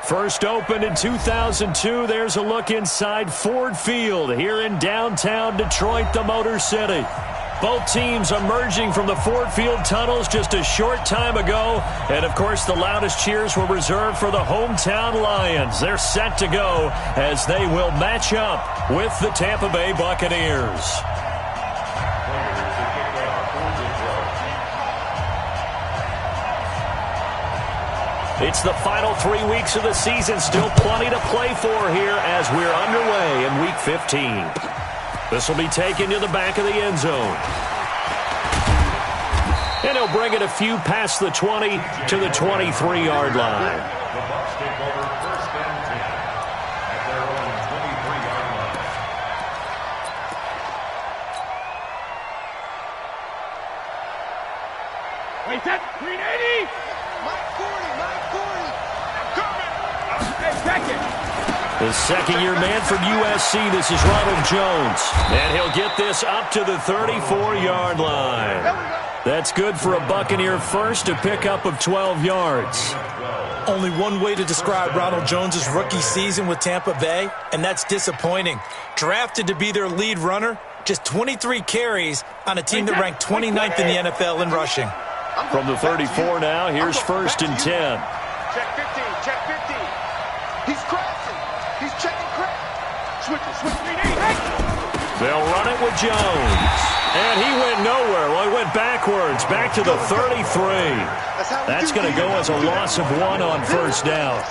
First opened in 2002, there's a look inside Ford Field here in downtown Detroit, the Motor City. Both teams emerging from the Ford Field tunnels just a short time ago. And, of course, the loudest cheers were reserved for the hometown Lions. They're set to go as they will match up with the Tampa Bay Buccaneers. It's the final 3 weeks of the season. Still plenty to play for here as we're underway in Week 15. This will be taken to the back of the end zone. And he'll bring it a few past the 20 to the 23-yard line. The Bucs take over first and 10 at their own 23-yard line. Wait, that 380! Mike 40, Mike 40. Coming! Hey, second! The second-year man from USC, this is Ronald Jones. And he'll get this up to the 34-yard line. That's good for a Buccaneer first, a pickup of 12 yards. Only one way to describe Ronald Jones' rookie season with Tampa Bay, and that's disappointing. Drafted to be their lead runner, just 23 carries on a team that ranked 29th in the NFL in rushing. From the 34 now, here's first and 10. Check 15, check 15. He's crashing. He's checking crash. Switch. They'll run it with Jones. And he went nowhere. Well, he went backwards, back to the 33. That's going to go as a loss of 1 on first down.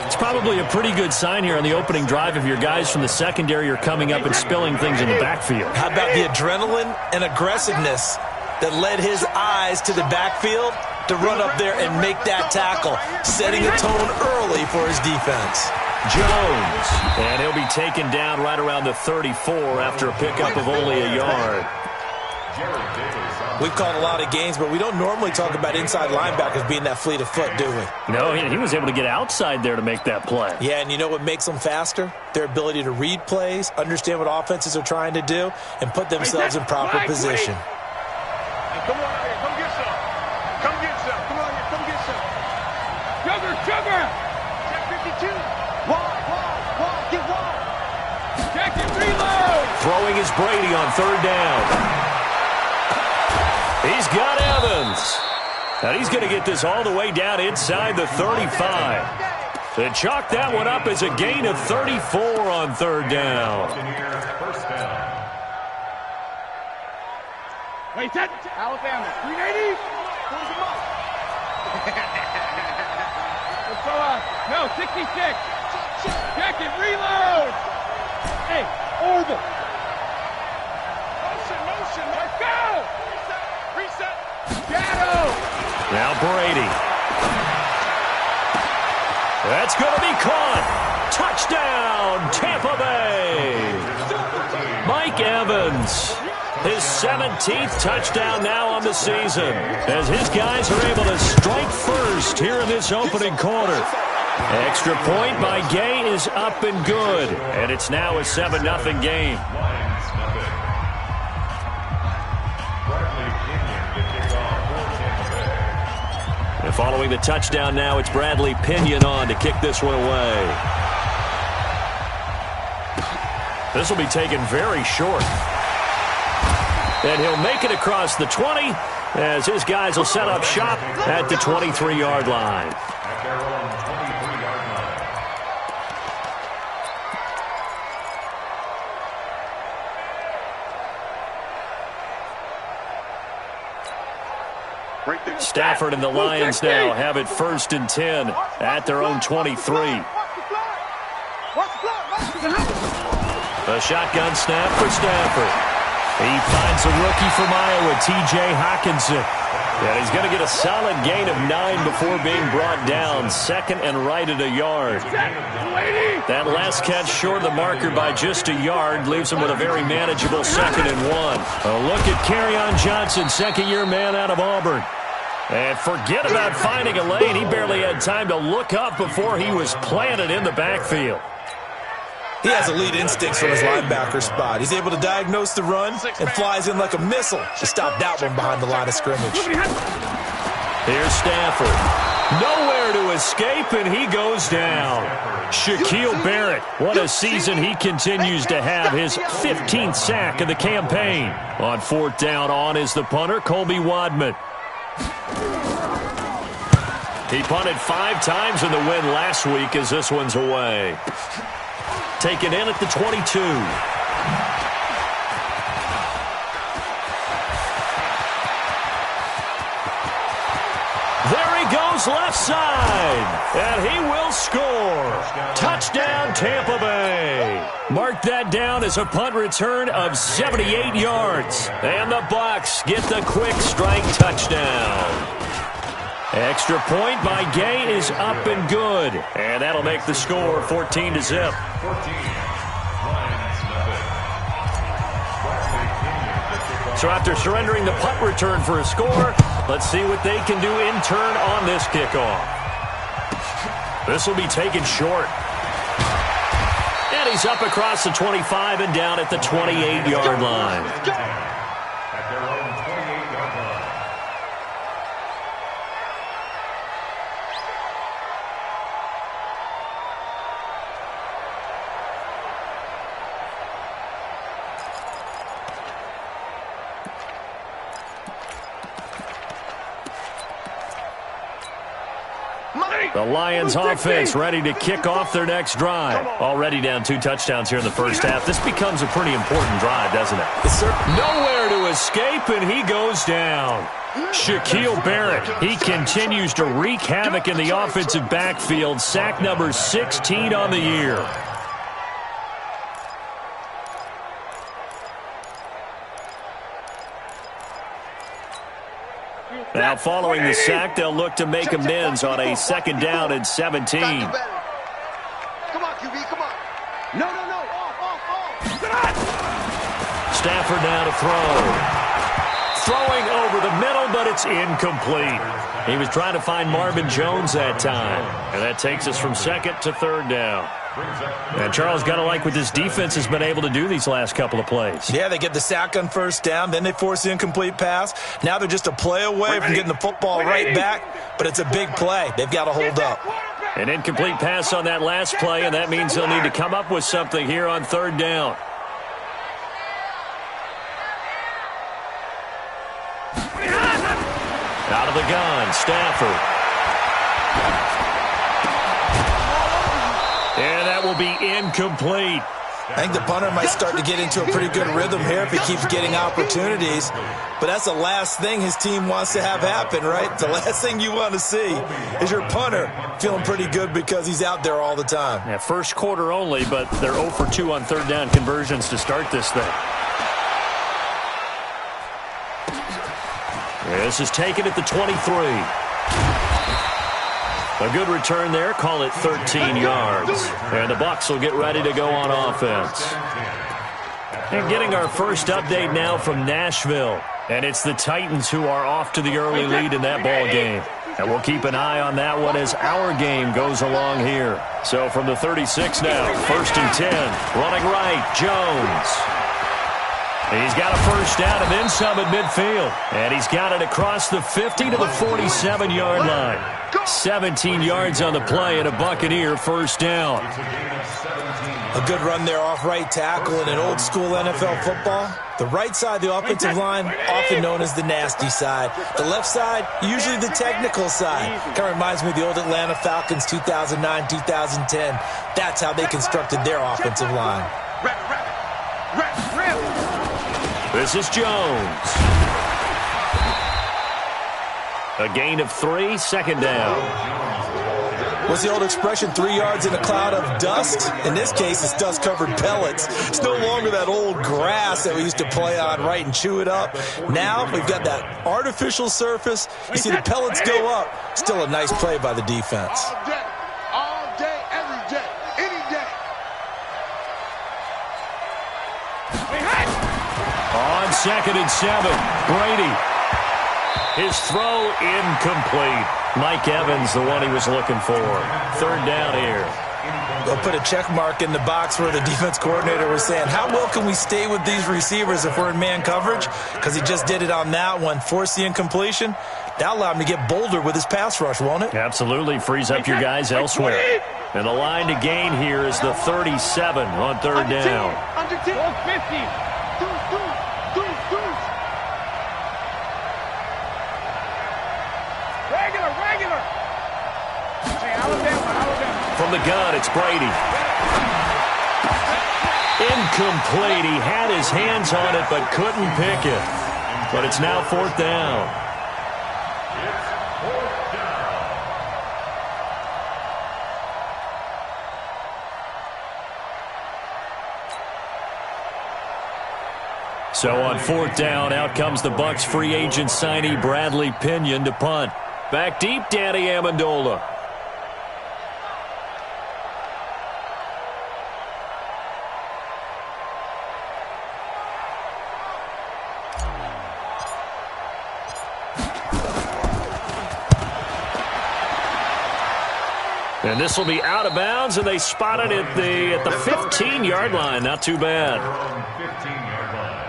It's probably a pretty good sign here on the opening drive if your guys from the secondary are coming up and spilling things in the backfield. How about the adrenaline and aggressiveness that led his eyes to the backfield to run up there and make that tackle, setting a tone early for his defense. Jones, and he'll be taken down right around the 34 after a pickup of only a yard. We've called a lot of games, but we don't normally talk about inside linebackers being that fleet of foot, do we? No, he was able to get outside there to make that play. Yeah, and you know what makes them faster? Their ability to read plays, understand what offenses are trying to do, and put themselves in proper position. Come on out here. Come get some. Come get some. Come on here. Come get some. Sugar! Check 52. Wide. Get wide. Check it, reload! Throwing is Brady on third down. He's got Evans. And he's going to get this all the way down inside the 35. They chalk that one up as a gain of 34 on third down. Wait, that Alabama, 380? Where's the mic? Let's go up. No, 66. Check it, reload. Hey, oval. Motion. Let's go. Reset. Shadow. Now Brady. That's going to be caught. Touchdown, Tampa Bay. Mike Evans. His 17th touchdown now on the season as his guys are able to strike first here in this opening quarter. Extra point by Gay is up and good, and it's now a 7-0 game. And following the touchdown now, it's Bradley Pinion on to kick this one away. This will be taken very short. And he'll make it across the 20 as his guys will set up shop at the 23-yard line. At their own 23-yard Right there. Stafford and the Lions now have it first and 10 at their own 23. A shotgun snap for Stafford. He finds a rookie from Iowa, T.J. Hockenson. And he's going to get a solid gain of 9 before being brought down. Second and right at a yard. That last catch short of the marker by just a yard leaves him with a very manageable 2nd and 1. A look at Kerryon Johnson, second-year man out of Auburn. And forget about finding a lane. He barely had time to look up before he was planted in the backfield. He has elite instincts from his linebacker spot. He's able to diagnose the run and flies in like a missile to stop that one behind the line of scrimmage. Here's Stafford. Nowhere to escape, and he goes down. Shaquille Barrett, what a season he continues to have, his 15th sack of the campaign. On fourth down, on is the punter, Colby Wadman. He punted 5 times in the win last week as this one's away. Taken in at the 22. There he goes left side, and he will score. Touchdown, Tampa Bay. Mark that down as a punt return of 78 yards. And the Bucs get the quick strike touchdown. Extra point by Gay is up and good. And that'll make the score 14-0. So after surrendering the punt return for a score, let's see what they can do in turn on this kickoff. This will be taken short. And he's up across the 25 and down at the 28-yard line. At their own 28-yard line. The Lions offense ready to kick off their next drive. Already down 2 touchdowns here in the first half. This becomes a pretty important drive, doesn't it? Yes, sir. Nowhere to escape, and he goes down. Shaquille Barrett, he continues to wreak havoc in the offensive backfield. Sack number 16 on the year. Now following the sack, they'll look to make amends on a 2nd down and 17. Come on, QB, come on. No. Stafford now to throw. Throwing over the middle, but it's incomplete. He was trying to find Marvin Jones that time. And that takes us from 2nd to 3rd down. And Charles, got to like what this defense has been able to do these last couple of plays. Yeah, they get the sack on 1st down, then they force the incomplete pass. Now they're just a play away from getting the football right back, but it's a big play. They've got to hold up. An incomplete pass on that last play, and that means they'll need to come up with something here on 3rd down. Out of the gun, Stafford. And that will be incomplete. I think the punter might start to get into a pretty good rhythm here if he keeps getting opportunities. But that's the last thing his team wants to have happen, right? The last thing you want to see is your punter feeling pretty good because he's out there all the time. Yeah, first quarter only, but they're 0 for 2 on 3rd down conversions to start this thing. This is taken at the 23. A good return there. Call it 13 yards. And the Bucs will get ready to go on offense. And getting our first update now from Nashville. And it's the Titans who are off to the early lead in that ball game. And we'll keep an eye on that one as our game goes along here. So from the 36 now, 1st and 10. Running right, Jones. He's got a first down and then some at midfield. And he's got it across the 50 to the 47-yard line. 17 yards on the play and a Buccaneer first down. A good run there off right tackle in an old-school NFL football. The right side of the offensive line, often known as the nasty side. The left side, usually the technical side. Kind of reminds me of the old Atlanta Falcons 2009-2010. That's how they constructed their offensive line. This is Jones. A gain of 3, 2nd down. What's the old expression, 3 yards in a cloud of dust? In this case, it's dust-covered pellets. It's no longer that old grass that we used to play on, right, and chew it up. Now we've got that artificial surface. You see the pellets go up. Still a nice play by the defense. All day, every day, any day. On 2nd and 7, Brady. His throw incomplete. Mike Evans, the one he was looking for. 3rd down here. They'll put a check mark in the box where the defense coordinator was saying, how well can we stay with these receivers if we're in man coverage? Because he just did it on that one, forced the incompletion. That'll allow him to get bolder with his pass rush, won't it? Absolutely. Frees up your guys elsewhere. And the line to gain here is the 37 on third down. Under 10. 50. Regular. Hey, Alabama. From the gun, it's Brady. Incomplete. He had his hands on it but couldn't pick it. But it's now fourth down. So on fourth down, out comes the Bucs free agent signee Bradley Pinion to punt. Back deep, Danny Amendola. And this will be out of bounds, and they spot it at the 15-yard line. Not too bad. 15-yard line.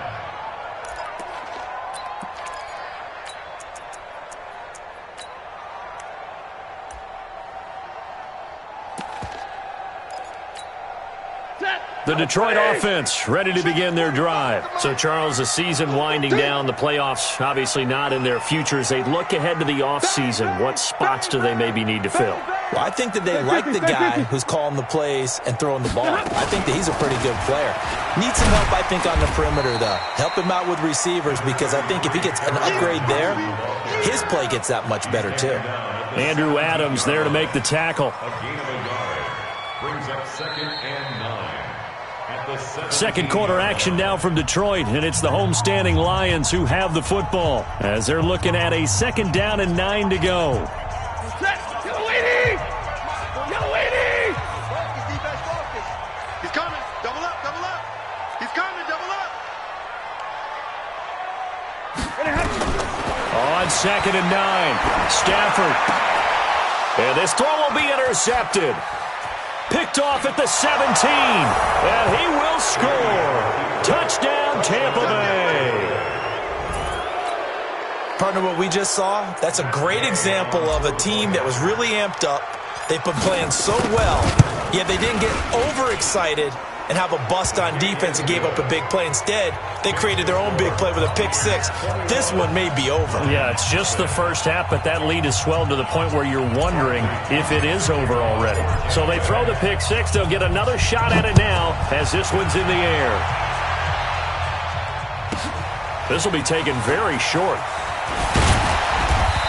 The Detroit offense ready to begin their drive. So, Charles, the season winding down, the playoffs obviously not in their future. As they look ahead to the offseason, what spots do they maybe need to fill? Well, I think that they like the guy who's calling the plays and throwing the ball. I think that he's a pretty good player. Needs some help, I think, on the perimeter, though. Help him out with receivers, because I think if he gets an upgrade there, his play gets that much better, too. Andrew Adams there to make the tackle. A gain of a yard. Brings up 2nd and 9. Second quarter action now from Detroit, and it's the homestanding Lions who have the football as they're looking at a 2nd down and 9 to go. He's coming. Double up. He's coming. Double up. On 2nd and 9, Stafford. And this throw will be intercepted. Picked off at the 17, and he will score. Touchdown, Tampa Bay. Partner, what we just saw, that's a great example of a team that was really amped up. They've been playing so well, yet they didn't get overexcited and have a bust on defense and gave up a big play. Instead, they created their own big play with a pick six. This one may be over. Yeah, it's just the first half, but that lead has swelled to the point where you're wondering if it is over already. So they throw the pick six. They'll get another shot at it now as this one's in the air. This will be taken very short.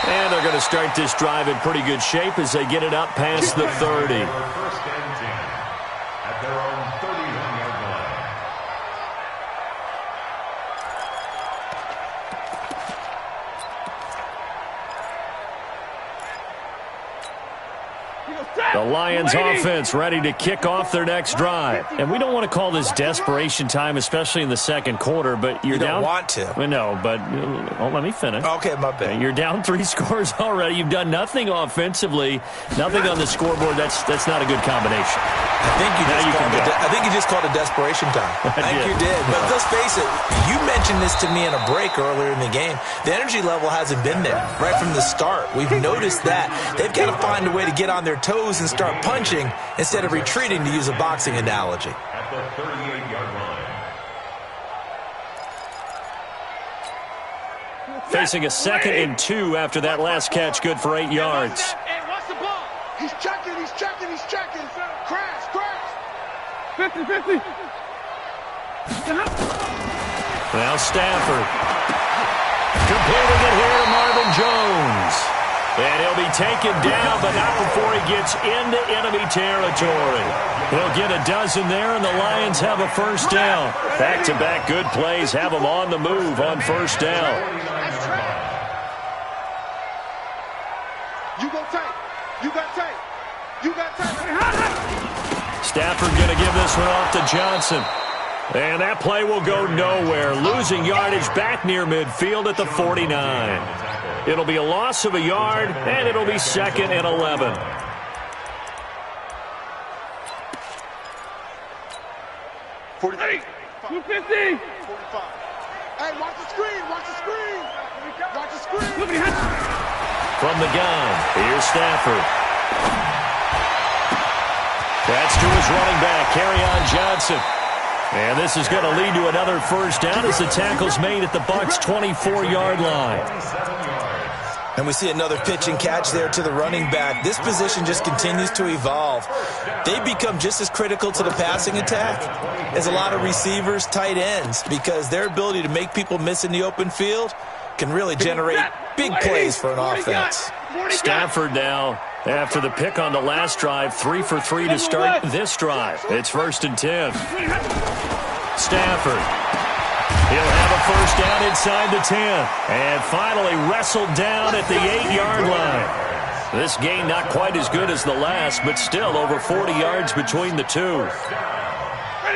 And they're going to start this drive in pretty good shape as they get it up past the 30. 1st and 10 at their own 31-yard line. The Lions offense ready to kick off their next drive. And we don't want to call this desperation time, especially in the second quarter, but you're down. You don't want to. No, but let me finish. Okay, my bad. You're down 3 scores already. You've done nothing offensively, nothing on the scoreboard. That's not a good combination. I think you just called it desperation time. I think you did. But let's face it, you mentioned this to me in a break earlier in the game. The energy level hasn't been there right from the start. We've noticed that. They've got to find a way to get on their toes and start punching instead of retreating, to use a boxing analogy. At the 38-yard line. Facing a 2nd and 2 after that last catch, good for 8 yards. Hey, watch the ball. He's checking. Crash. 50. Now Stafford. Completing it here to Marvin Jones. And he'll be taken down, but not before he gets into enemy territory. He'll get a dozen there, and the Lions have a first down. Back-to-back good plays have them on the move on first down. You got tape. Stafford going to give this one off to Johnson. And that play will go nowhere. Losing yardage back near midfield at the 49. It'll be a loss of a yard, and it'll be 2nd and 11. 45. 250. 45. Hey, watch the screen. Watch the screen. Watch the screen. From the gun, here's Stafford. That's to his running back, Kerryon Johnson. And this is going to lead to another first down as the tackle's made at the Bucs' 24-yard line. And we see another pitch and catch there to the running back. This position just continues to evolve. They become just as critical to the passing attack as a lot of receivers, tight ends, because their ability to make people miss in the open field can really generate big plays for an offense. Stafford now, after the pick on the last drive, 3 for 3 to start this drive. It's 1st and 10. Stafford. He'll have a first down inside the 10. And finally wrestled down at the 8-yard line. This gain not quite as good as the last, but still over 40 yards between the two.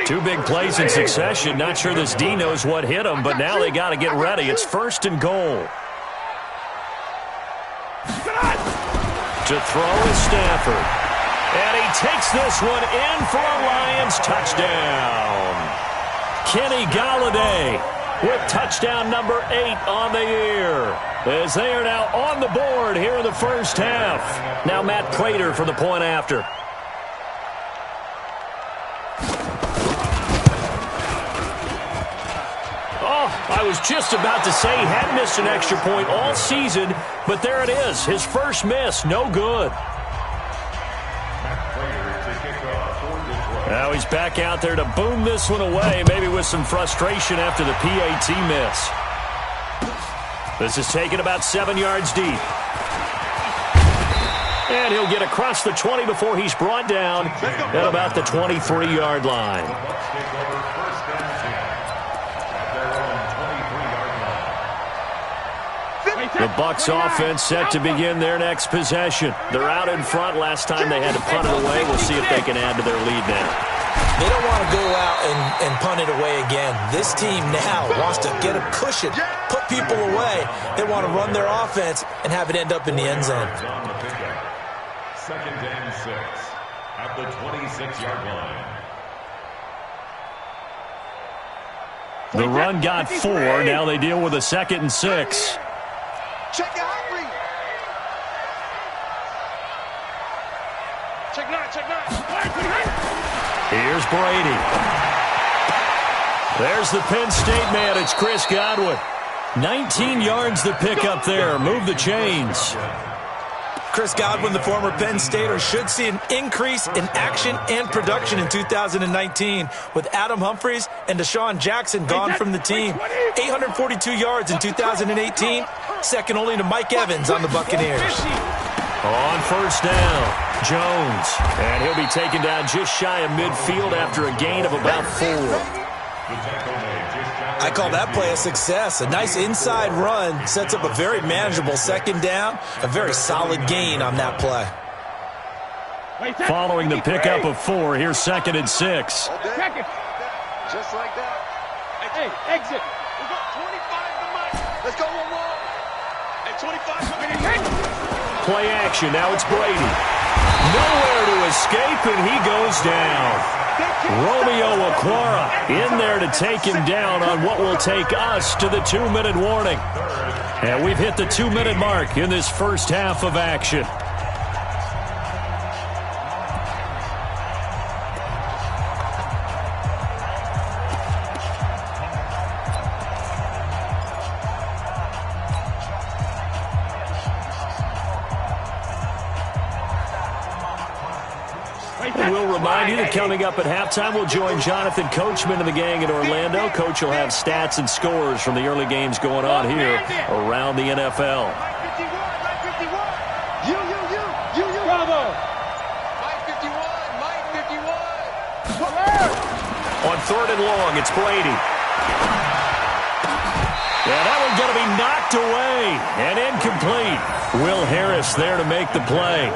Two big plays in succession. Not sure this D knows what hit him, but now they got to get ready. It's 1st and goal. To throw is Stafford. And he takes this one in for a Lions touchdown. Kenny Golladay with touchdown number 8 on the year, as they are now on the board here in the first half. Now Matt Prater for the point after. I was just about to say he had missed an extra point all season, but there it is. His first miss, no good. Now he's back out there to boom this one away, maybe with some frustration after the PAT miss. This is taken about 7 yards deep. And he'll get across the 20 before he's brought down at about the 23-yard line. The Bucs offense set to begin their next possession. They're out in front. Last time they had to punt it away. We'll see if they can add to their lead now. They don't want to go out and punt it away again. This team now wants to get a cushion, put people away. They want to run their offense and have it end up in the end zone. 2nd and 6 at the 26-yard line. The run got 4. Now they deal with a 2nd and 6. Check it out, read. Check 9, check 9. Here's Brady. There's the Penn State man. It's Chris Godwin. 19 yards to pick up there. Move the chains. Chris Godwin, the former Penn Stater, should see an increase in action and production in 2019 with Adam Humphries and Deshaun Jackson gone from the team. 842 yards in 2018, second only to Mike Evans on the Buccaneers. On first down, Jones. And he'll be taken down just shy of midfield after a gain of about 4. I call that play a success. A nice inside run sets up a very manageable 2nd down. A very solid gain on that play. Following the pickup of 4, here's 2nd and 6. Check it. Just like that. Hey, exit. We got 25 to Mike. Let's go one more. At 25 Play action. Now it's Brady. Nowhere to escape, and he goes down. Romeo Okwara in there to take him down on what will take us to the 2-minute warning. And we've hit the 2-minute mark in this first half of action. We'll remind you that coming up at halftime, we'll join Jonathan Coachman and the gang in Orlando. Coach will have stats and scores from the early games going on here around the NFL. Mike 51, Mike 51. You. Bravo. Mike 51, Mike 51. On 3rd and long, it's Brady. Yeah, that one's going to be knocked away and incomplete. Will Harris there to make the play.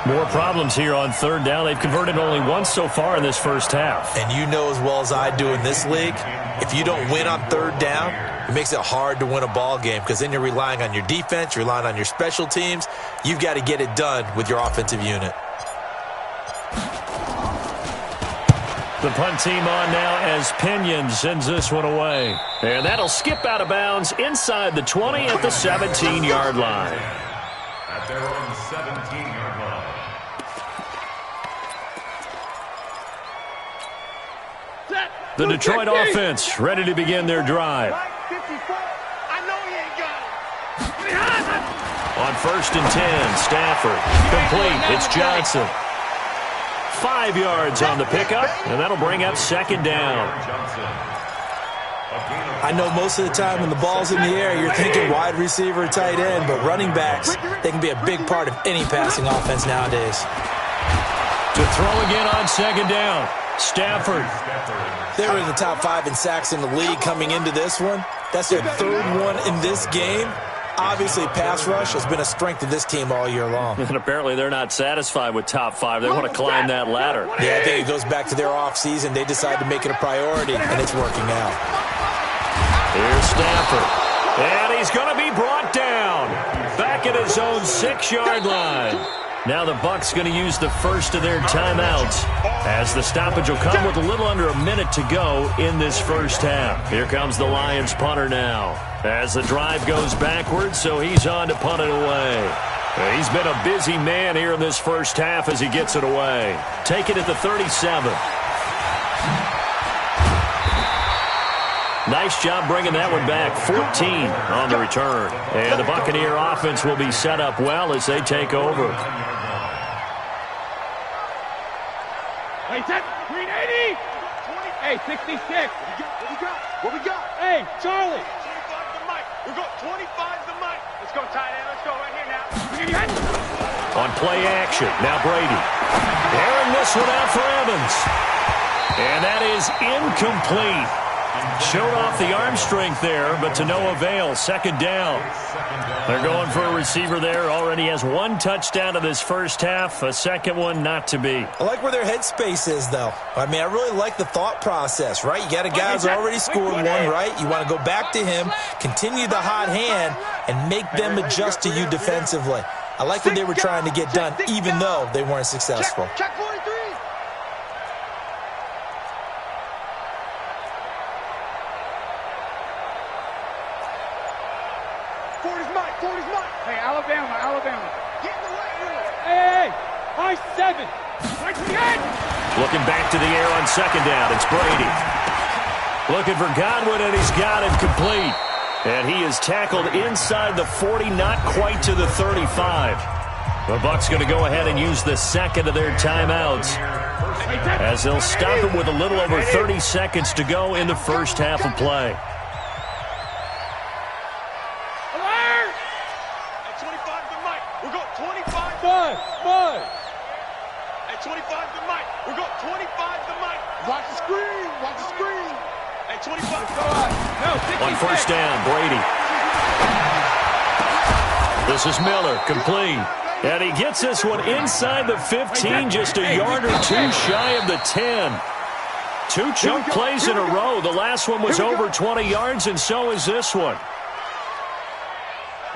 More problems here on 3rd down. They've converted only once so far in this first half. And you know as well as I do in this league, if you don't win on 3rd down, it makes it hard to win a ball game because then you're relying on your defense, you're relying on your special teams. You've got to get it done with your offensive unit. The punt team on now as Pinion sends this one away. And that'll skip out of bounds inside the 20 at the 17-yard line. At their own 17-yard line. The Detroit offense ready to begin their drive. 54. I know he ain't got it. On 1st and 10, Stafford. Complete. It's Johnson. 5 yards on the pickup, and that'll bring up 2nd down. I know most of the time when the ball's in the air, you're thinking wide receiver, tight end, but running backs, they can be a big part of any passing offense nowadays. To throw again on 2nd down, Stafford. They were in the top 5 in sacks in the league coming into this one. That's their 3rd one in this game. Obviously, pass rush has been a strength of this team all year long. And apparently they're not satisfied with top 5. They want to climb that ladder. Yeah, I think it goes back to their offseason. They decided to make it a priority, and it's working out. Here's Stafford. And he's going to be brought down. Back at his own 6-yard line. Now the Bucs going to use the first of their timeouts as the stoppage will come with a little under a minute to go in this first half. Here comes the Lions punter now as the drive goes backwards, so he's on to punt it away. He's been a busy man here in this first half as he gets it away. Take it at the 37. Nice job bringing that one back. 14 on the return. And the Buccaneer offense will be set up well as they take over. Hey, 380. Hey, 66. What we got? Hey, Charlie. 25 to Mike. We got 25 to Mike. Let's go, tight end. Let's go right here now. On play action, now Brady. Airing this one out for Evans. And that is incomplete. Showed off the arm strength there, but to no avail. 2nd down. They're going for a receiver there. Already has 1 touchdown in this first half. A 2nd one not to be. I like where their headspace is, though. I mean, I really like the thought process, right? You got a guy who's already scored one, right? You want to go back to him, continue the hot hand, and make them adjust to you defensively. I like what they were trying to get done, even though they weren't successful. Check 43. Hey, Alabama. Get in the way, Will. Hey, high 7. Looking back to the air on 2nd down. It's Brady. Looking for Godwin, and he's got it complete. And he is tackled inside the 40, not quite to the 35. The Bucs going to go ahead and use the 2nd of their timeouts as they'll stop it with a little over 30 seconds to go in the first half of play. Hey, 25 to Mike. We got 25 to Mike. Watch the screen. Watch the screen. Hey, 25. On 1st down, Brady. This is Miller, complete. And he gets this one inside the 15, just a yard or 2 shy of the 10. 2 chunk plays in a row. The last one was over 20 yards, and so is this one.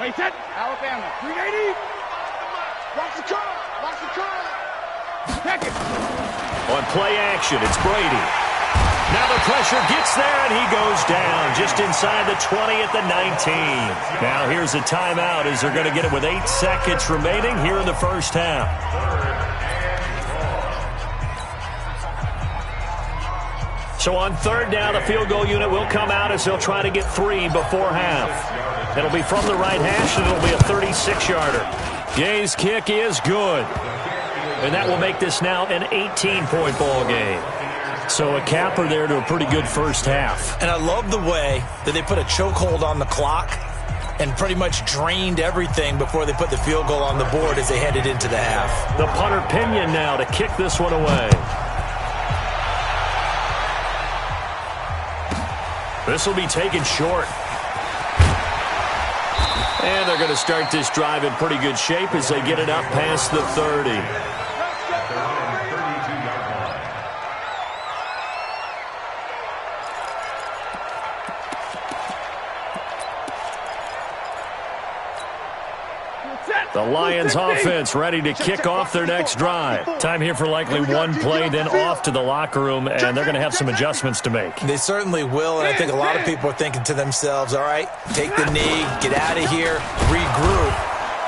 Wait, set. Alabama, 380. Watch the curve. Watch the curve. Second. On play action, it's Brady. Now the pressure gets there, and he goes down just inside the 20 at the 19. Now here's a timeout as they're going to get it with 8 seconds remaining here in the first half. So on 3rd down, the field goal unit will come out as they'll try to get 3 before half. It'll be from the right hash, and it'll be a 36-yarder. Gay's kick is good. And that will make this now an 18-point ball game. So a capper there to a pretty good first half. And I love the way that they put a chokehold on the clock and pretty much drained everything before they put the field goal on the board as they headed into the half. The punter Pinion now to kick this one away. This will be taken short. And they're going to start this drive in pretty good shape as they get it up past the 30. The The Lions offense ready to kick off their next drive. Time here for likely one play, then off to the locker room, and they're going to have some adjustments to make. They certainly will, and I think a lot of people are thinking to themselves, all right, take the knee, get out of here, regroup.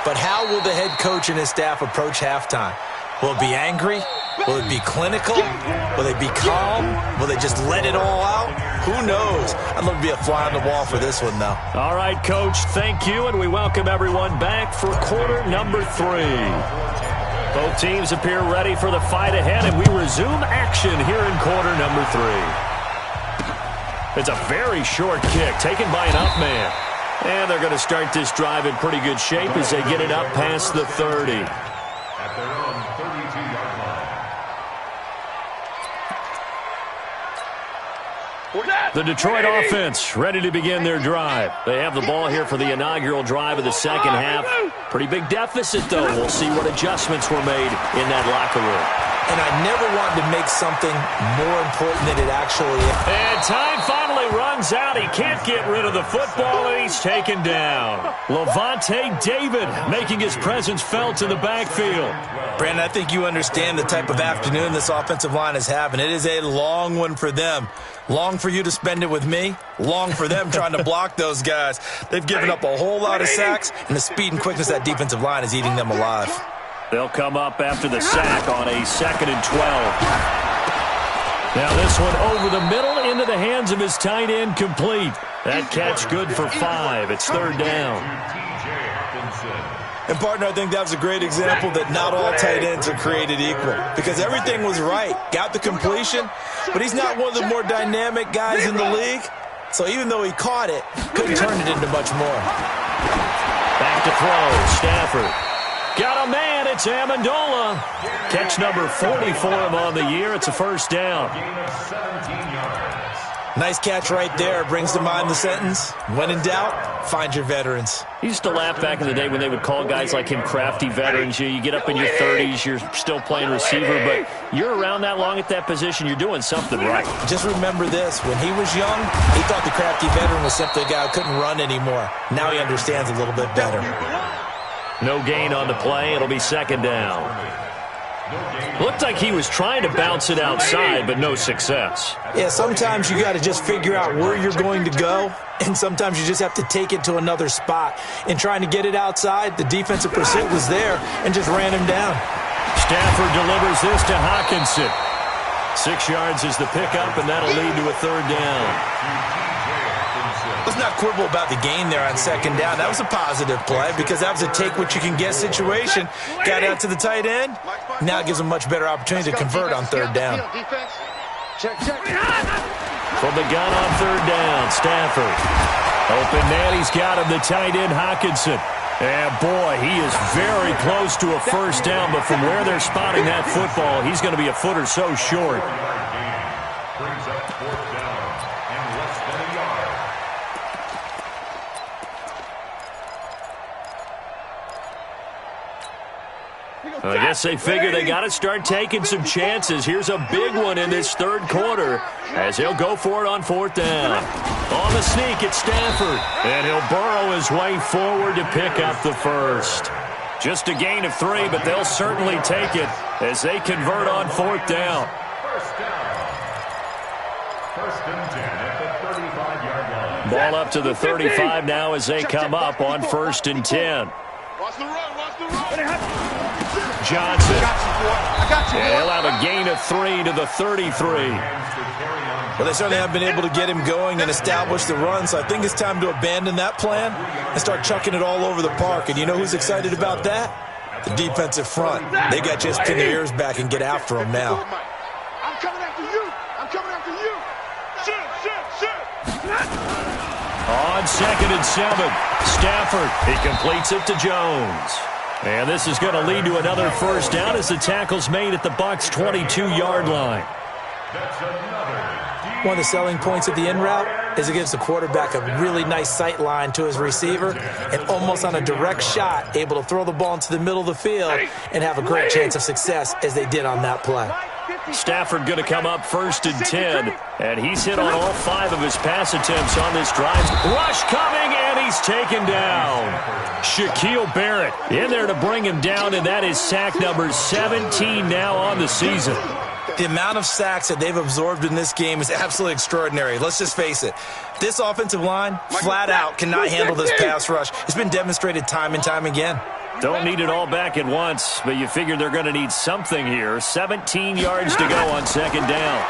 But how will the head coach and his staff approach halftime? Will it be angry? Will it be clinical? Will they be calm? Will they just let it all out? Who knows? I'd love to be a fly on the wall for this one, though. All right, Coach, thank you, and we welcome everyone back for quarter number 3. Both teams appear ready for the fight ahead, and we resume action here in quarter number 3. It's a very short kick taken by an up man. And they're going to start this drive in pretty good shape as they get it up past the 30. At their own 32-yard line. The Detroit offense ready to begin their drive. They have the ball here for the inaugural drive of the second half. Pretty big deficit, though. We'll see what adjustments were made in that locker room. And I never wanted to make something more important than it actually is. And time finally runs out. He can't get rid of the football, and he's taken down. Levante David making his presence felt in the backfield. Brandon, I think you understand the type of afternoon this offensive line is having. It is a long one for them. Long for you to spend it with me. Long for them trying to block those guys. They've given up a whole lot of sacks, and the speed and quickness of that defensive line is eating them alive. They'll come up after the sack on a 2nd and 12. Now this one over the middle into the hands of his tight end, complete. That catch good for 5. It's 3rd down. And, partner, I think that was a great example that not all tight ends are created equal, because everything was right. Got the completion, but he's not one of the more dynamic guys in the league. So even though he caught it, couldn't turn it into much more. Back to throw. Stafford. Got a man. It's Amendola. Catch number 40 for him on the year. It's a 1st down. Nice catch right there. Brings to mind the sentence, when in doubt, find your veterans. He used to laugh back in the day when they would call guys like him crafty veterans. You get up in your 30s, you're still playing receiver, but you're around that long at that position, you're doing something right. Just remember this. When he was young, he thought the crafty veteran was simply a guy who couldn't run anymore. Now he understands a little bit better. No gain on the play. It'll be 2nd down. Looked like he was trying to bounce it outside, but no success. Yeah, sometimes you got to just figure out where you're going to go, and sometimes you just have to take it to another spot. In trying to get it outside, the defensive pursuit was there and just ran him down. Stafford delivers this to Hockenson. 6 yards is the pickup, and that'll lead to a 3rd down. Let's not quibble about the gain there on 2nd down. That was a positive play because that was a take-what-you-can-get situation. Got out to the tight end. Now it gives them a much better opportunity to convert on 3rd down. From the gun on 3rd down, Stafford. Open man, he's got him, the tight end, Hockenson. And, boy, he is very close to a 1st down, but from where they're spotting that football, he's going to be a foot or so short. Brings up 4th down and less than a yard. I guess they figure they got to start taking some chances. Here's a big one in this 3rd quarter as he'll go for it on 4th down. On the sneak, it's Stafford, and he'll burrow his way forward to pick up the 1st. Just a gain of 3, but they'll certainly take it as they convert on 4th down. 1st down. 1st and 10 at the 35-yard line. Ball up to the 35 now as they come up on 1st and 10. Watch the run, watch the run. Johnson. I got you, boy. And he'll have a gain of 3 to the 33. Well, they certainly have been able to get him going and establish the run, so I think it's time to abandon that plan and start chucking it all over the park. And you know who's excited about that? The defensive front. They got just pin their ears back and get after him now. I'm coming after you. I'm coming after you. Shoot. On 2nd and 7, Stafford. He completes it to Jones. And this is going to lead to another 1st down as the tackle's made at the Bucs' 22-yard line. One of the selling points of the in route is it gives the quarterback a really nice sight line to his receiver and almost on a direct shot able to throw the ball into the middle of the field and have a great chance of success as they did on that play. Stafford going to come up 1st and 10, and he's hit on all 5 of his pass attempts on this drive. Rush coming, and he he's taken down. Shaquille Barrett in there to bring him down, and that is sack number 17 now on the season. The amount of sacks that they've absorbed in this game is absolutely extraordinary. Let's just face it. This offensive line, flat out, cannot handle this pass rush. It's been demonstrated time and time again. Don't need it all back at once, but you figure they're going to need something here. 17 yards to go on second down.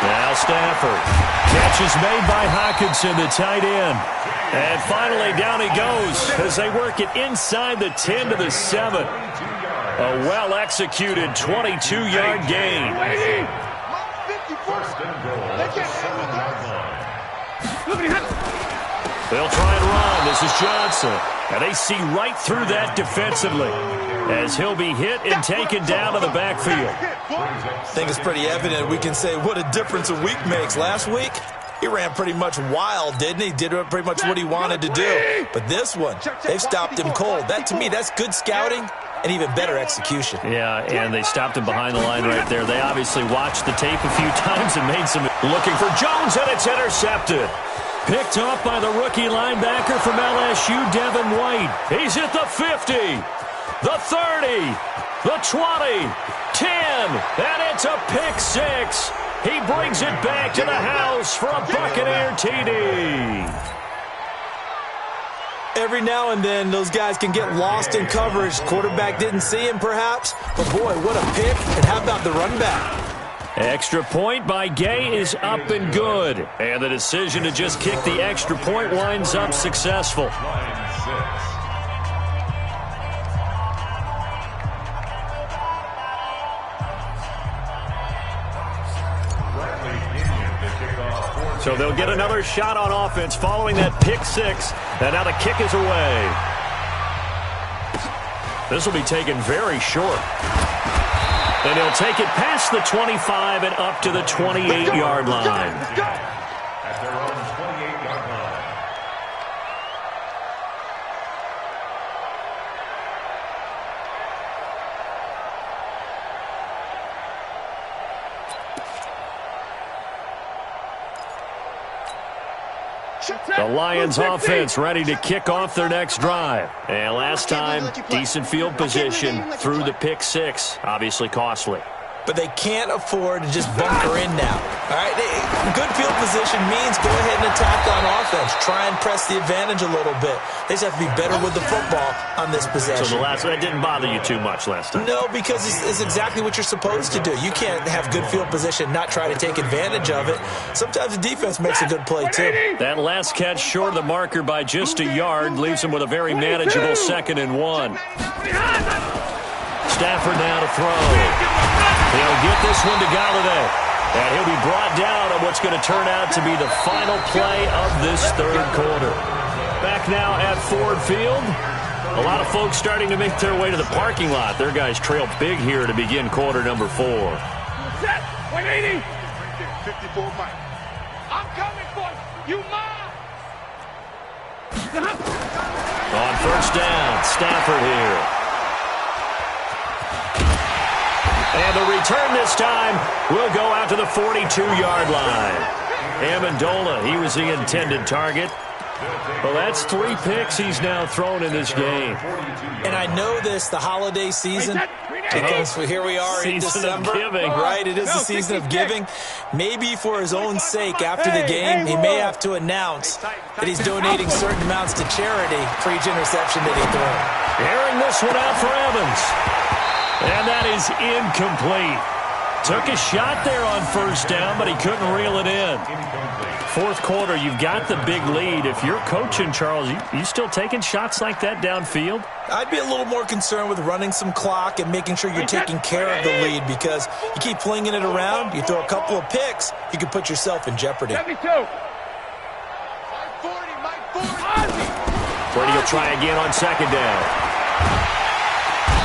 Now Stafford. Catch is made by Hockenson, the tight end. And finally down he goes as they work it inside the 10 to the 7. A well-executed 22-yard gain. They'll try and run. This is Johnson. And they see right through that defensively as he'll be hit and taken down to the backfield. I think it's pretty evident. We can say what a difference a week makes. Last week, he ran pretty much wild, didn't he? Did pretty much what he wanted to do. But this one, they've stopped him cold. That, to me, that's good scouting and even better execution. Yeah, and they stopped him behind the line right there. They obviously watched the tape a few times and made some. Looking for Jones, and it's intercepted. Picked off by the rookie linebacker from LSU, Devin White. He's at the 50, the 30, the 20, 10, and it's a pick six. He brings it back to the house for a Buccaneer TD. Every now and then, those guys can get lost in coverage. Quarterback didn't see him, perhaps. But, boy, what a pick. And how about the run back? Extra point by Gay is up and good. And the decision to just kick the extra point winds up successful. So they'll get another shot on offense following that pick six. And now the kick is away. This will be taken very short. And he'll take it past the 25 and up to the 28-yard line. At their own 28-yard line. The Lions offense ready to kick off their next drive. And last time, decent field position through the pick six. Obviously costly. But they can't afford to just bunker in now. All right, good field position means go ahead and attack on offense. Try and press the advantage a little bit. They just have to be better with the football on this possession. So that didn't bother you too much last time? No, because it's exactly what you're supposed to do. You can't have good field position, not try to take advantage of it. Sometimes the defense makes a good play, too. That last catch short of the marker by just a yard leaves him with a very manageable 2nd and 1. Stafford now to throw. He'll get this one to Galladay. And he'll be brought down on what's going to turn out to be the final play of this third quarter. Back now at Ford Field. A lot of folks starting to make their way to the parking lot. Their guys trail big here to begin quarter number 4. Set. 180. 54 Mike. I'm coming for you. You mine. On first down, Stafford here. And the return this time will go out to the 42-yard line. Amendola, he was the intended target. Well, that's 3 picks he's now thrown in this game. And I know this, the holiday season, because here we are in December. Of giving. Right, it is the season of giving. Maybe for his own sake, after the game, he may have to announce that he's donating certain amounts to charity for each interception that he throws. Airing this one out for Evans. And that is incomplete. Took a shot there on first down, but he couldn't reel it in. Fourth quarter, you've got the big lead. If you're coaching, Charles, you still taking shots like that downfield? I'd be a little more concerned with running some clock and making sure you're taking care of the lead, because you keep flinging it around, you throw a couple of picks, you can put yourself in jeopardy. 72. Mike 40. Brady will try again on second down.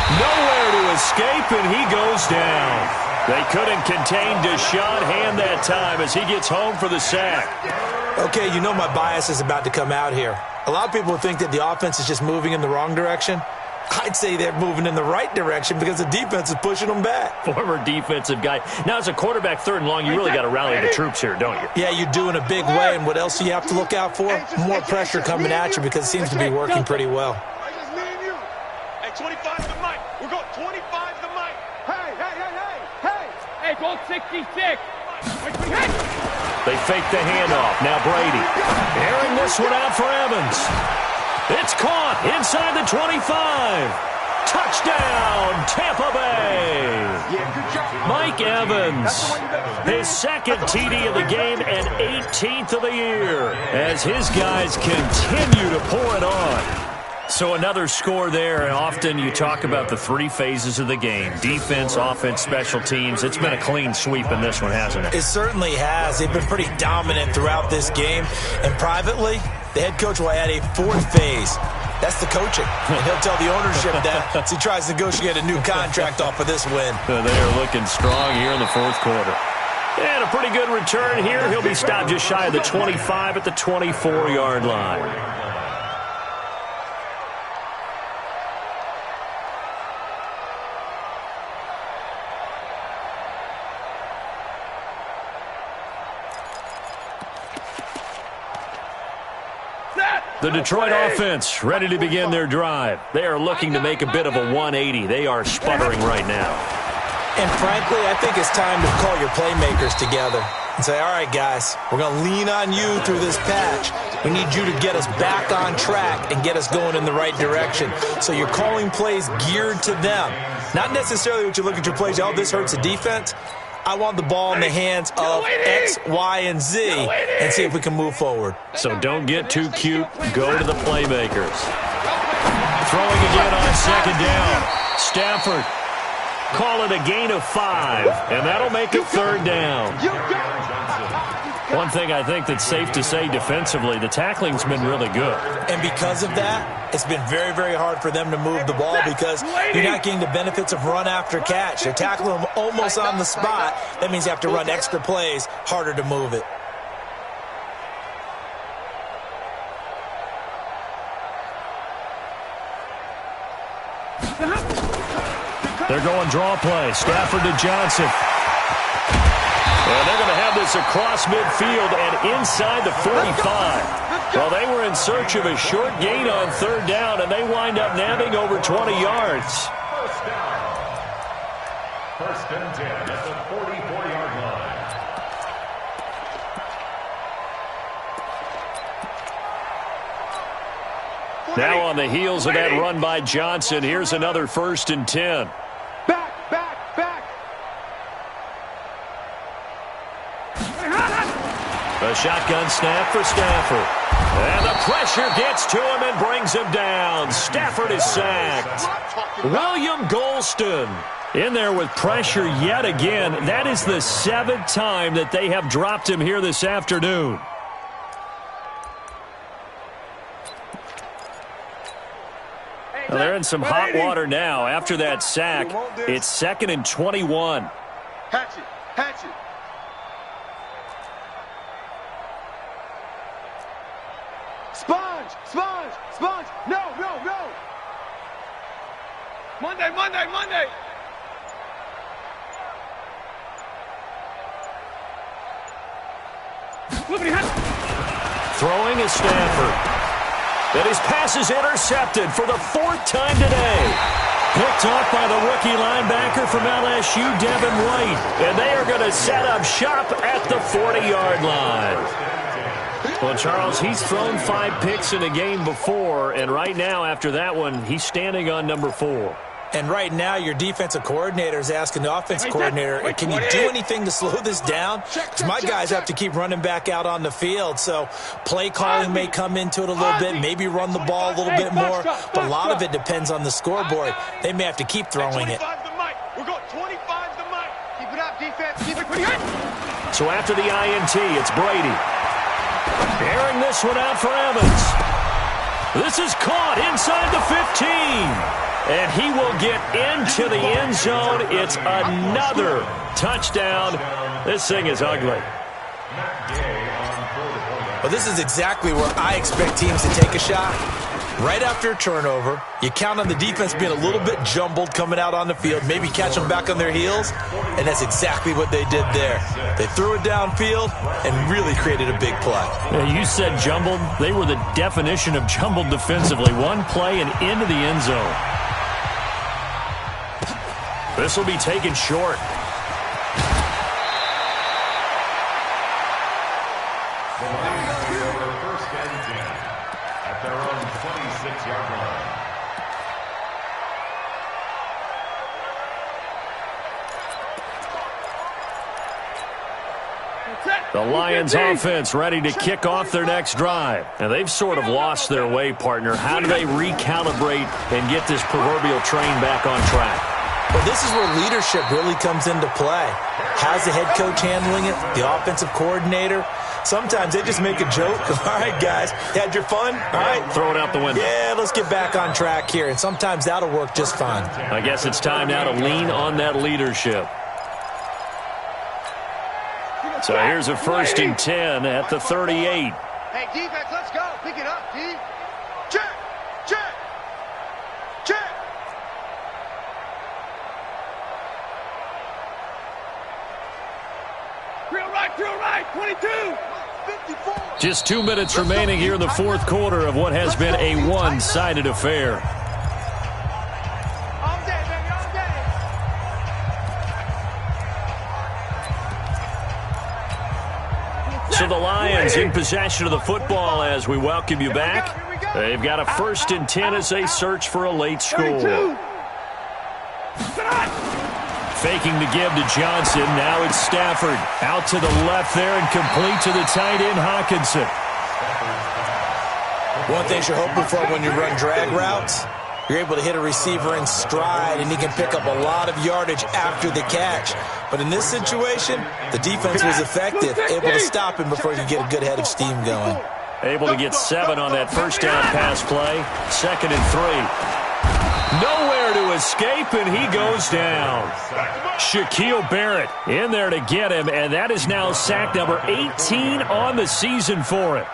Nowhere to escape, and he goes down. They couldn't contain Deshaun Hand that time as he gets home for the sack. Okay, you know my bias is about to come out here. A lot of people think that the offense is just moving in the wrong direction. I'd say they're moving in the right direction because the defense is pushing them back. Former defensive guy. Now, as a quarterback, 3rd and long, you really got to rally the troops here, don't you? Yeah, you do in a big way. And what else do you have to look out for? More pressure coming at you because it seems to be working pretty well. Hey, 25 to the mic. We're going 25 to the mic. Hey, hey, hey, hey, hey. Hey, goal 66. They fake the handoff. Now Brady. Airing this one out for Evans. It's caught inside the 25. Touchdown, Tampa Bay. Mike Evans, his 2nd TD of the game and 18th of the year as his guys continue to pour it on. So another score there, and often you talk about the 3 phases of the game. Defense, offense, special teams. It's been a clean sweep in this one, hasn't it? It certainly has. They've been pretty dominant throughout this game. And privately, the head coach will add a 4th phase. That's the coaching. And he'll tell the ownership that as he tries to negotiate a new contract off of this win. They are looking strong here in the 4th quarter. And a pretty good return here. He'll be stopped just shy of the 25 at the 24-yard line. The Detroit offense ready to begin their drive. They are looking to make a bit of a 180. They are sputtering right now. And frankly, I think it's time to call your playmakers together and say, all right, guys, we're going to lean on you through this patch. We need you to get us back on track and get us going in the right direction. So you're calling plays geared to them. Not necessarily what you look at your plays, oh, this hurts the defense. I want the ball in the hands of X, Y, and Z and see if we can move forward. So don't get too cute. Go to the playmakers. Throwing again on 2nd down. Stafford. Call it a gain of 5, and that'll make it 3rd down. One thing I think that's safe to say defensively, the tackling's been really good. And because of that, it's been very, very hard for them to move the ball because you're not getting the benefits of run after catch. You're tackling them almost on the spot. That means you have to run extra plays, harder to move it. They're going draw play. Stafford to Johnson. And they're going to have this across midfield and inside the 45. Well, they were in search of a short gain on 3rd down, and they wind up nabbing over 20 yards. First and 10 at the 44-yard line. Now on the heels of that run by Johnson, here's another 1st and 10. Back, back, back. A shotgun snap for Stafford. And the pressure gets to him and brings him down. Stafford is sacked. William Golston in there with pressure yet again. That is the 7th time that they have dropped him here this afternoon. Well, they're in some hot water now. After that sack, it's 2nd and 21. Hatch it, hatch it. Sponge, sponge, sponge. No, no, no. Monday, Monday, Monday. Throwing is Stafford. And his pass is intercepted for the 4th time today. Picked off by the rookie linebacker from LSU, Devin White. And they are going to set up shop at the 40-yard line. Well, Charles, he's thrown 5 picks in a game before, and right now, after that one, he's standing on number 4. And right now, your defensive coordinator is asking the offensive coordinator, can you do anything to slow this down? Because my guys have to keep running back out on the field. So play calling may come into it a little bit, maybe run the ball a little bit more. But a lot of it depends on the scoreboard. They may have to keep throwing it. We're going 25 to the mic. Keep it up, defense. Keep it. So after the INT, it's Brady. Airing this one out for Evans. This is caught inside the 15. And he will get into the end zone. It's another touchdown. This thing is ugly. Well, this is exactly where I expect teams to take a shot. Right after a turnover, you count on the defense being a little bit jumbled coming out on the field, maybe catch them back on their heels, and that's exactly what they did there. They threw it downfield and really created a big play. Yeah, you said jumbled. They were the definition of jumbled defensively. One play and into the end zone. This will be taken short. The Lions score first and 10 at their own 26-yard line. The Lions offense ready to kick off their next drive. And they've sort of lost their way, partner. How do they recalibrate and get this proverbial train back on track? Well, this is where leadership really comes into play. How's the head coach handling it? The offensive coordinator? Sometimes they just make a joke. All right, guys, had your fun? All right. Throw it out the window. Yeah, let's get back on track here. And sometimes that'll work just fine. I guess it's time now to lean on that leadership. So here's a 1st and 10 at the 38. Hey, defense, let's go. Pick it up, D. Check, check, check. Drill right, 22. 54. Just 2 minutes remaining here in the fourth quarter of what has been a one-sided affair. All day, baby, all day. So the Lions in possession of the football as we welcome you back. They've got a 1st and 10 as they search for a late score. Faking the give to Johnson. Now it's Stafford. Out to the left there and complete to the tight end, Hawkinson. One thing you're hoping for when you run drag routes, you're able to hit a receiver in stride, and he can pick up a lot of yardage after the catch. But in this situation, the defense was effective, able to stop him before he could get a good head of steam going. Able to get 7 on that first down pass play. 2nd and 3. Nowhere to escape, and he goes down. Shaquille Barrett in there to get him, and that is now sack number 18 on the season for him.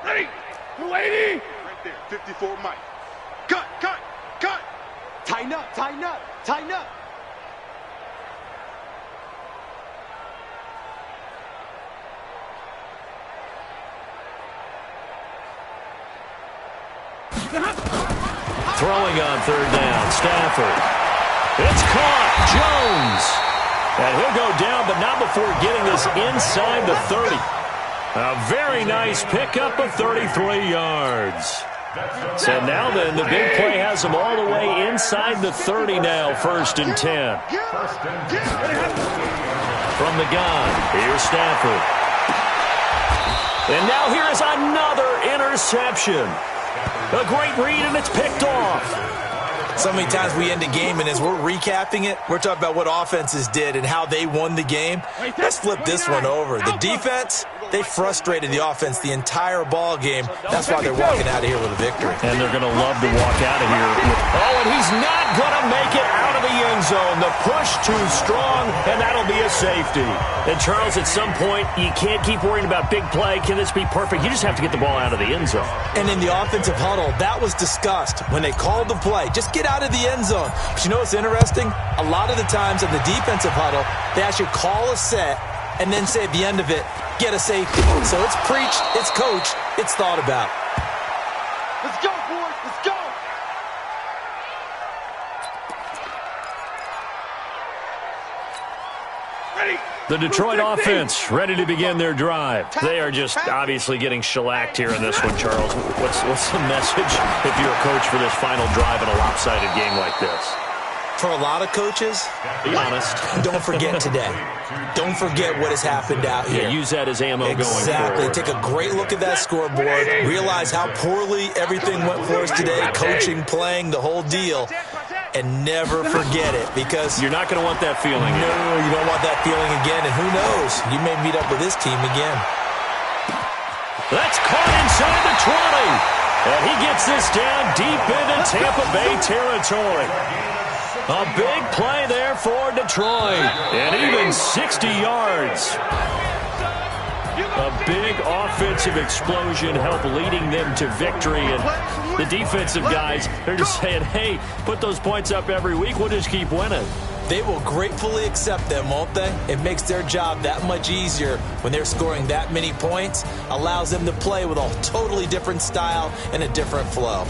Ready, 280. Right there, 54 Mike. Cut, cut, cut. Tighten up, tighten up, tighten up. Throwing on 3rd down, Stafford. It's caught, Jones. And he'll go down, but not before getting this inside the 30. A very nice pickup of 33 yards. So now then, the big play has them all the way inside the 30 now, 1st and 10. From the gun, here's Stafford. And now here is another interception. A great read, and it's picked off. So many times we end a game, and as we're recapping it, we're talking about what offenses did and how they won the game. Let's flip this one over. The defense, they frustrated the offense the entire ball game. That's why they're walking out of here with a victory. And they're going to love to walk out of here. Oh, and he's not going to make it out of the end zone. The push too strong, and that'll be a safety. And, Charles, at some point, you can't keep worrying about big play. Can this be perfect? You just have to get the ball out of the end zone. And in the offensive huddle, that was discussed when they called the play. Just get out of the end zone. But you know what's interesting? A lot of the times in the defensive huddle, they actually call a set and then say at the end of it, get a safety. So it's preached, it's coached, it's thought about. Let's go, boys, let's go. Ready. The Detroit offense ready to begin their drive. They are just obviously getting shellacked here in this one, Charles. What's the message if you're a coach for this final drive in a lopsided game like this? For a lot of coaches, Be honest. don't forget today. Don't forget what has happened out here. Yeah, use that as ammo going forward. Exactly. Take a great look at that scoreboard. Realize how poorly everything went for us today. Coaching, playing, the whole deal. And never forget it, because You're not going to want that feeling. no, you don't want that feeling again. And who knows? You may meet up with this team again. That's caught inside the 20. And he gets this down deep into Tampa Bay territory. A big play there for Detroit. And even 60 yards. A big offensive explosion helped leading them to victory. And the defensive guys, they're just saying, hey, put those points up every week. We'll just keep winning. They will gratefully accept them, won't they? It makes their job that much easier when they're scoring that many points. Allows them to play with a totally different style and a different flow.